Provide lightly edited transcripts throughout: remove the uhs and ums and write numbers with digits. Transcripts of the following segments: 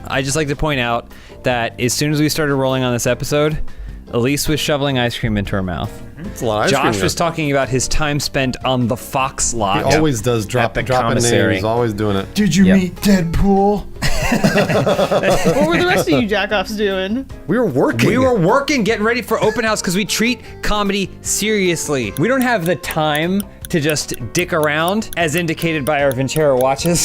I'd just like to point out that as soon as we started rolling on this episode, Elise was shoveling ice cream into her mouth. It's a lot of ice cream. Josh was talking about his time spent on the Fox lot. He always does dropping names. He's always doing it. Did you meet Deadpool? What were the rest of you jackoffs doing? We were working. We were working, getting ready for open house because we treat comedy seriously. We don't have the time to just dick around, as indicated by our Vincero watches.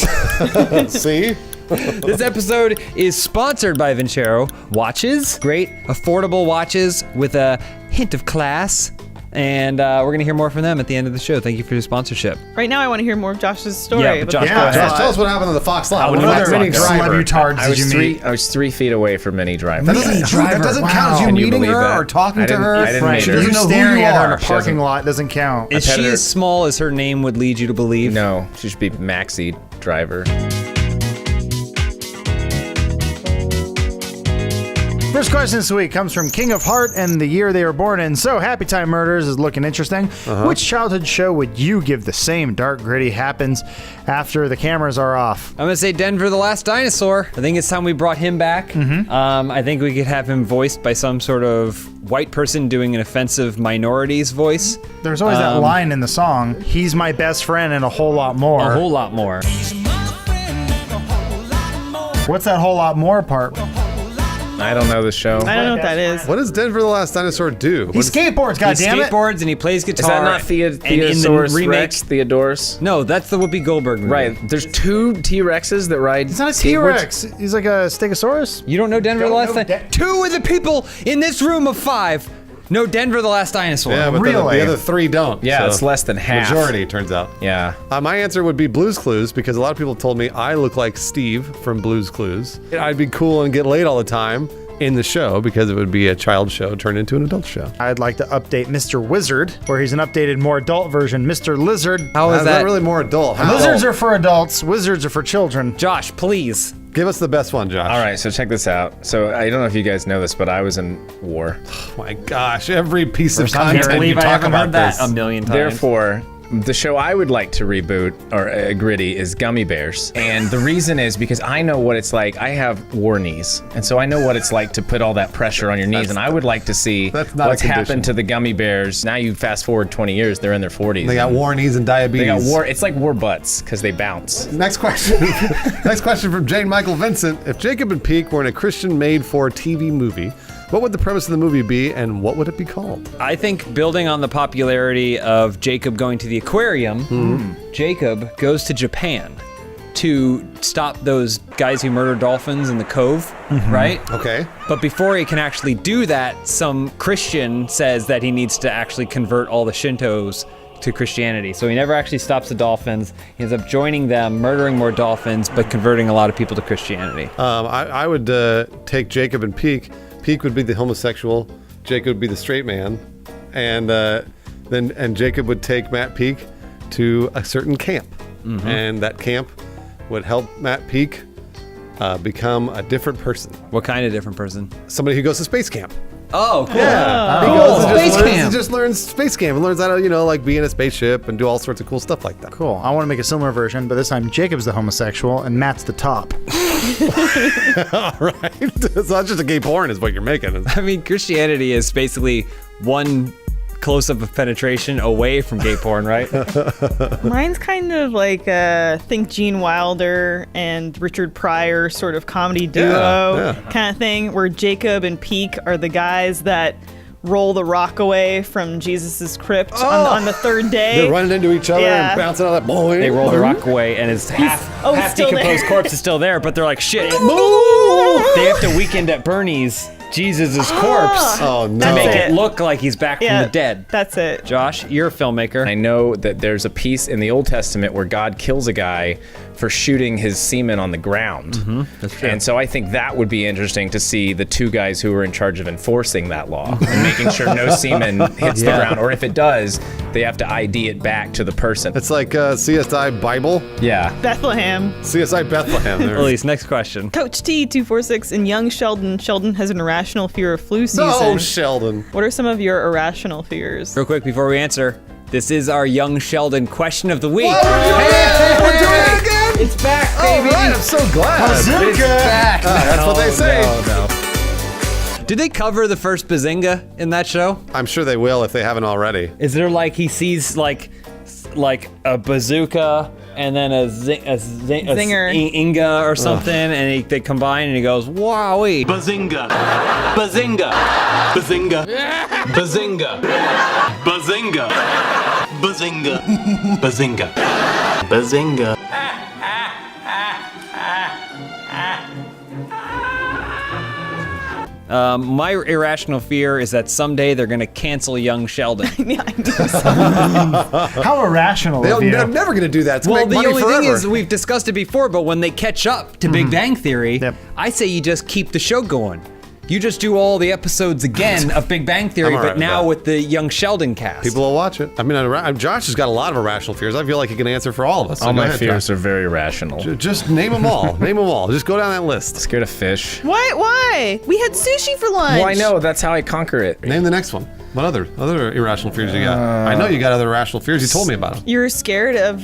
See? This episode is sponsored by Vincero watches. Great, affordable watches with a hint of class. And we're going to hear more from them at the end of the show. Thank you for your sponsorship. Right now, I want to hear more of Josh's story. Yeah, but Josh, go ahead. Josh, tell us what happened on the Fox lot. What other celebutards I did you meet? I was 3 feet away from Minnie Driver. That doesn't count as you Can you meeting believe her that? or talking I to didn't- her. I didn't meet She her. doesn't know who Staring you at her are in in a a parking lot. Doesn't count. Is she as small as her name would lead you to believe? No, she should be Maxie Driver. First question this week comes from King of Heart and the year they were born in. So, Happy Time Murders is looking interesting. Which childhood show would you give the same dark, gritty happens after the cameras are off? I'm gonna say Denver the Last Dinosaur. I think it's time we brought him back. I think we could have him voiced by some sort of white person doing an offensive minorities voice. There's always that line in the song, he's my best friend and a whole lot more. A whole lot more. What's that whole lot more part? I don't know the show. I don't know what that is. What does Denver the Last Dinosaur do? He skateboards, He goddammit. skateboards and he plays guitar. Is that not and in the Theosaurus remake, Rex, Theodorus? No, that's the Whoopi Goldberg movie. Right, there's 2 T-Rexes that ride He's not a skateboards. T-Rex. He's like a Stegosaurus. You don't know Denver the Last know Dinosaur? 2 of the people in this room of 5 know Denver the Last Dinosaur. Yeah, but Really? the other 3 don't. Yeah, so it's less than half. Majority, turns out. Yeah. My answer would be Blue's Clues, because a lot of people told me I look like Steve from Blue's Clues. I'd be cool and get laid all the time in the show because it would be a child show turned into an adult show. I'd like to update Mr. Wizard, where he's an updated, more adult version. Mr. Lizard. How is How's that? really more adult? How? Lizards are for adults. Wizards are for children. Josh, please. Give us the best one, Josh. All right, so check this out. So I don't know if you guys know this, but I was in war. Oh my gosh, every piece of I can't content you believe I talk haven't about heard that this. a million times. Therefore, the show I would like to reboot, or gritty, is Gummy Bears. And the reason is because I know what it's like. I have war knees. And so I know what it's like to put all that pressure on your knees. And I would like to see That's not a what's condition. happened to the Gummy Bears. Now you fast forward 20 years, they're in their 40s. They got war knees and diabetes. They got war. It's like war butts because they bounce. Next question. Next question from Jane Michael Vincent. If Jacob and Peek were in a Christian made-for TV movie, what would the premise of the movie be, and what would it be called? I think building on the popularity of Jacob going to the aquarium, Jacob goes to Japan to stop those guys who murder dolphins in the cove, right? Okay. But before he can actually do that, some Christian says that he needs to actually convert all the Shintos to Christianity. So he never actually stops the dolphins. He ends up joining them, murdering more dolphins, but converting a lot of people to Christianity. I would take Jacob and Peek. Peek would be the homosexual. Jacob would be the straight man. And Jacob would take Matt Peek to a certain camp. And that camp would help Matt Peek become a different person. What kind of different person? Somebody who goes to space camp. Oh, cool. Yeah. He Cool. goes and Space camp. He just learns space camp and learns how to, like be in a spaceship and do all sorts of cool stuff like that. Cool. I want to make a similar version, but this time Jacob's the homosexual and Matt's the top. All right. So that's just a gay porn is what you're making. I mean, Christianity is basically one close-up of penetration away from gay porn, right? Mine's kind of like think Gene Wilder and Richard Pryor sort of comedy duo kind of thing, where Jacob and Peek are the guys that roll the rock away from Jesus's crypt on the third day. They're running into each other and bouncing out that boy. They roll the rock away, and it's half still decomposed there. corpse is still there, but they're like, shit. They have to Weekend at Bernie's Jesus' corpse Oh, no. to make That's it it. look like he's back from the dead. That's it. Josh, you're a filmmaker. I know that there's a piece in the Old Testament where God kills a guy for shooting his semen on the ground. That's true. And so I think that would be interesting to see the 2 guys who are in charge of enforcing that law and making sure no semen hits the ground. Or if it does, they have to ID it back to the person. It's like CSI Bible. Yeah. Bethlehem. CSI Bethlehem. Elise, next question. Coach T246 and young Sheldon. Sheldon has an irrational fear of flu season. No, Sheldon. What are some of your irrational fears? Real quick before we answer, this is our young Sheldon question of the week. We're doing it again. It's back, All baby. right, I'm so glad. Bazooka! That's what they say. No. Did they cover the first Bazinga in that show? I'm sure they will if they haven't already. Is there like he sees like a bazooka and then a Zinger. Inga or something, and they combine and he goes, "Wowee!" Bazinga! Bazinga! Bazinga! Bazinga! Bazinga! Bazinga! Bazinga! Bazinga! My irrational fear is that someday they're gonna cancel young Sheldon. Yeah, I knew something. How irrational of you. They're never going to do that. It's Well, make the money only forever. thing is, we've discussed it before, but when they catch up to Big Bang Theory, Yep. I say you just keep the show going. You just do all the episodes again of Big Bang Theory, I'm all right but with now that. with the young Sheldon cast. People will watch it. I mean, Josh has got a lot of irrational fears. I feel like he can answer for all of us. So All go my ahead, fears Josh. are very rational. Just name them all. Name them all. Just go down that list. Scared of fish. Why? We had sushi for lunch. Well, I know. That's how I conquer it. Name the next one. What other irrational fears you got? I know you got other irrational fears. You told me about them. You're scared of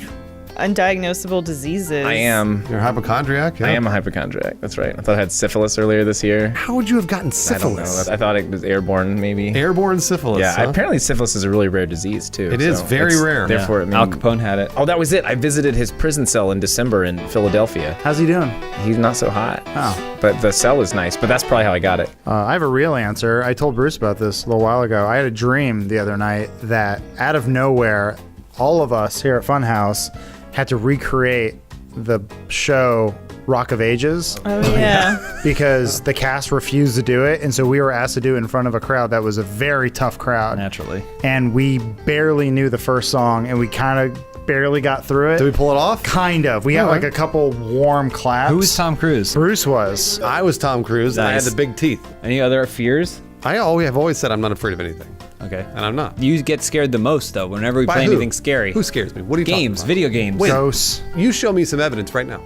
undiagnosable diseases. I am. You're a hypochondriac. Yeah. I am a hypochondriac. That's right. I thought I had syphilis earlier this year. How would you have gotten I don't know. syphilis? I thought it was airborne, maybe. Airborne syphilis. Yeah, huh? apparently syphilis is a really rare disease too. It is very it's- rare. Therefore, Al Capone had it. Oh, that was it. I visited his prison cell in December in Philadelphia. How's he doing? He's not so hot. Oh. But the cell is nice. But that's probably how I got it. I have a real answer. I told Bruce about this a little while ago. I had a dream the other night that out of nowhere, all of us here at Funhaus had to recreate the show Rock of Ages Oh yeah. because the cast refused to do it. And so we were asked to do it in front of a crowd that was a very tough crowd. Naturally. And we barely knew the first song and we kind of barely got through it. Did we pull it off? Kind of. We got like a couple warm claps. Who was Tom Cruise? Bruce was. I was Tom Cruise, and I had Nice. the big teeth. Any other fears? I have always said I'm not afraid of anything, Okay. and I'm not. You get scared the most though whenever we By play who? anything scary. Who scares me? What are you talking Games, about? video games. Wait. Gross. You show me some evidence right now.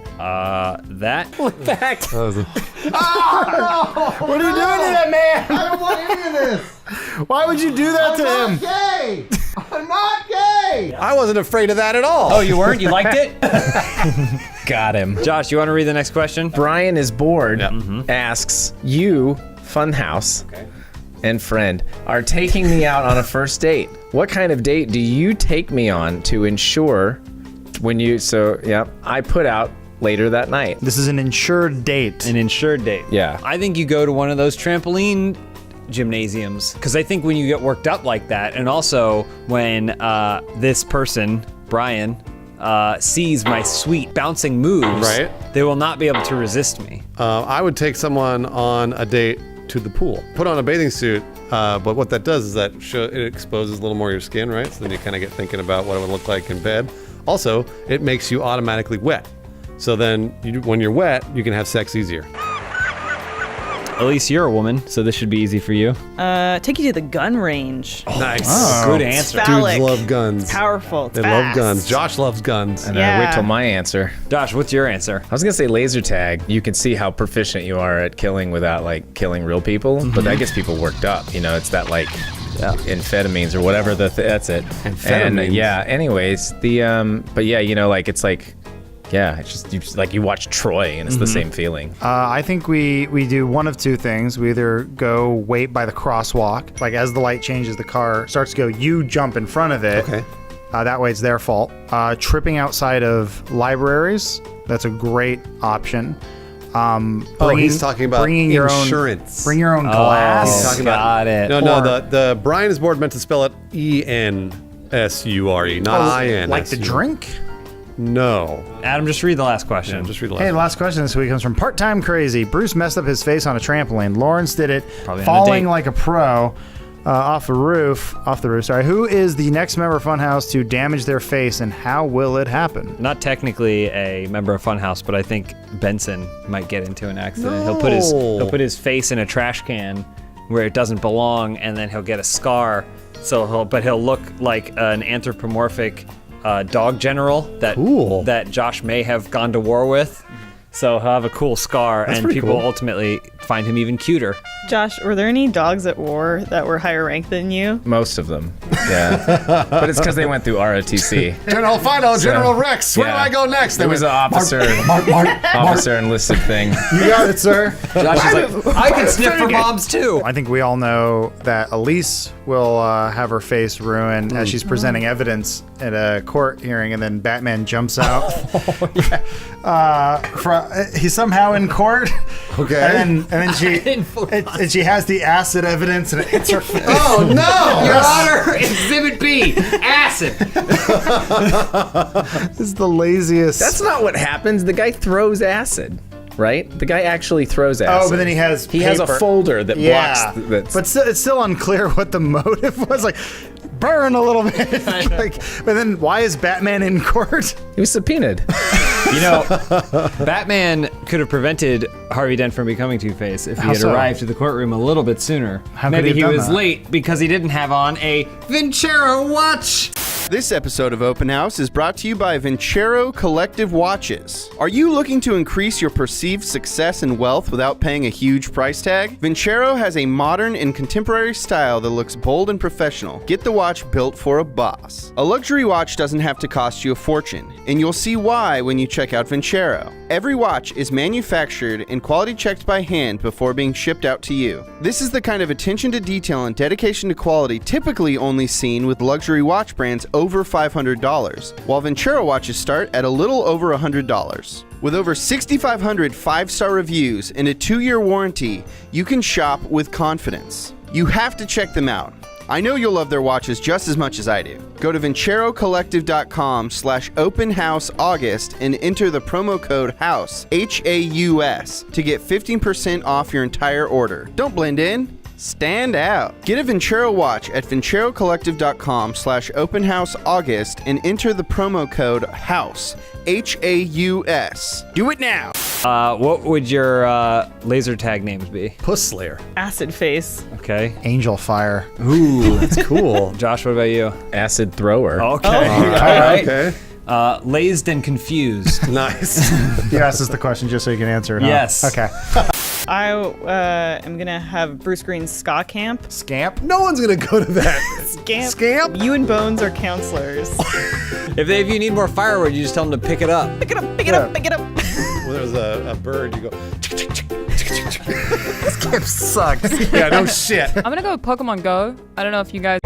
That. Fact. What are you doing to that man? I don't want any of this. Why would you do that to him? gay. I'm not gay. I wasn't afraid of that at all. Oh, you weren't? You liked it? Got him. Josh, you want to read the next question? Brian is bored. Asks, you, Funhaus, and friend, are taking me out on a first date. What kind of date do you take me on to ensure when you, I put out later that night. This is an insured date. An insured date. Yeah. I think you go to one of those trampoline gymnasiums because I think when you get worked up like that, and also when this person, Brian, sees my sweet bouncing moves, Right. they will not be able to resist me. I would take someone on a date to the pool. Put on a bathing suit, but what that does is that it exposes a little more of your skin, right? So then you kind of get thinking about what it would look like in bed. Also, it makes you automatically wet. So then when you're wet, you can have sex easier. At least you're a woman, so this should be easy for you. Take you to the gun range. Nice. Good answer. Phallic. Dudes love guns. It's powerful. It's They fast. love guns. Josh loves guns. And Yeah. wait till my answer. Josh, what's your answer? I was gonna say laser tag. You can see how proficient you are at killing without like killing real people, but that gets people worked up. You know, it's that like amphetamines or whatever. That's it. Amphetamines? And yeah. Anyways, but yeah, you know, like it's like. Yeah, it's just you watch Troy and it's the same feeling. I think we do one of two things. We either go wait by the crosswalk, like as the light changes, the car starts to go, you jump in front of it. Okay. That way it's their fault. Tripping outside of libraries, that's a great option. He's talking about bringing your insurance. Bring your own glass. He's talking about got it. No, the Brian is bored meant to spell it ENSURE, not IN. Like the drink? No. Adam, just read the last question. Just read the Hey, last the last question this week comes from Part-Time Crazy. Bruce messed up his face on a trampoline. Lawrence did it Probably on a falling date. like a pro off the roof. Sorry. Who is the next member of Funhaus to damage their face, and how will it happen? Not technically a member of Funhaus, but I think Benson might get into an accident. He'll put his face in a trash can where it doesn't belong, and then he'll get a scar. So he'll look like an anthropomorphic dog general Cool. that Josh may have gone to war with. So he'll have a cool scar, and pretty people cool. ultimately find him even cuter. Josh, were there any dogs at war that were higher ranked than you? Most of them. Yeah, but it's because they went through ROTC. General Fido, General Rex. Where do I go next? There was an officer enlisted thing. You got it, sir. Josh is like, I can sniff for bombs too. I think we all know that Elise will have her face ruined as she's presenting evidence at a court hearing, and then Batman jumps out. He's somehow in court. Okay. And then she has the acid evidence, and it hits her face. Oh no! Your Honor, Exhibit B, acid. This is the laziest. That's not what happens. The guy throws acid, right? The guy actually throws acid. Oh, but then he has has a paper. folder that blocks. But still, it's still unclear what the motive was. Like, burn a little bit. Like, but then why is Batman in court? He was subpoenaed. You know, Batman could have prevented Harvey Dent from becoming Two-Face if he had so? arrived to the courtroom a little bit sooner. How could Maybe he he have done was that? late because he didn't have on a Vincero watch. This episode of Open House is brought to you by Vincero Collective Watches. Are you looking to increase your perceived success and wealth without paying a huge price tag? Vincero has a modern and contemporary style that looks bold and professional. Get the watch built for a boss. A luxury watch doesn't have to cost you a fortune, and you'll see why when you check out Vincero. Every watch is manufactured and quality checked by hand before being shipped out to you. This is the kind of attention to detail and dedication to quality typically only seen with luxury watch brands over $500, while Vincero watches start at a little over $100. With over 6,500 five-star reviews and a 2-year warranty, you can shop with confidence. You have to check them out. I know you'll love their watches just as much as I do. Go to VinceroCollective.com/openhouseaugust and enter the promo code HOUSE, HAUS, to get 15% off your entire order. Don't blend in. Stand out. Get a Vincero watch at VinceroCollective.com/openhouseaugust and enter the promo code HOUSE, HAUS. Do it now. What would your laser tag names be? Puss Slayer. Acid face. Okay. Angel Fire. Ooh, That's cool. Josh, what about you? Acid thrower. Okay. All right. Okay. Lazed and confused. Nice. You asked us the question just so you can answer it, huh? Yes. Okay. I am gonna have Bruce Green's ska camp. Scamp? No one's gonna go to that. Scamp. You and Bones are counselors. If you need more firewood, you just tell them to pick it up. Pick it up, pick it up, pick it up. When there's a bird, you go. Scamp sucks. Yeah, no shit. I'm gonna go with Pokemon Go. I don't know if you guys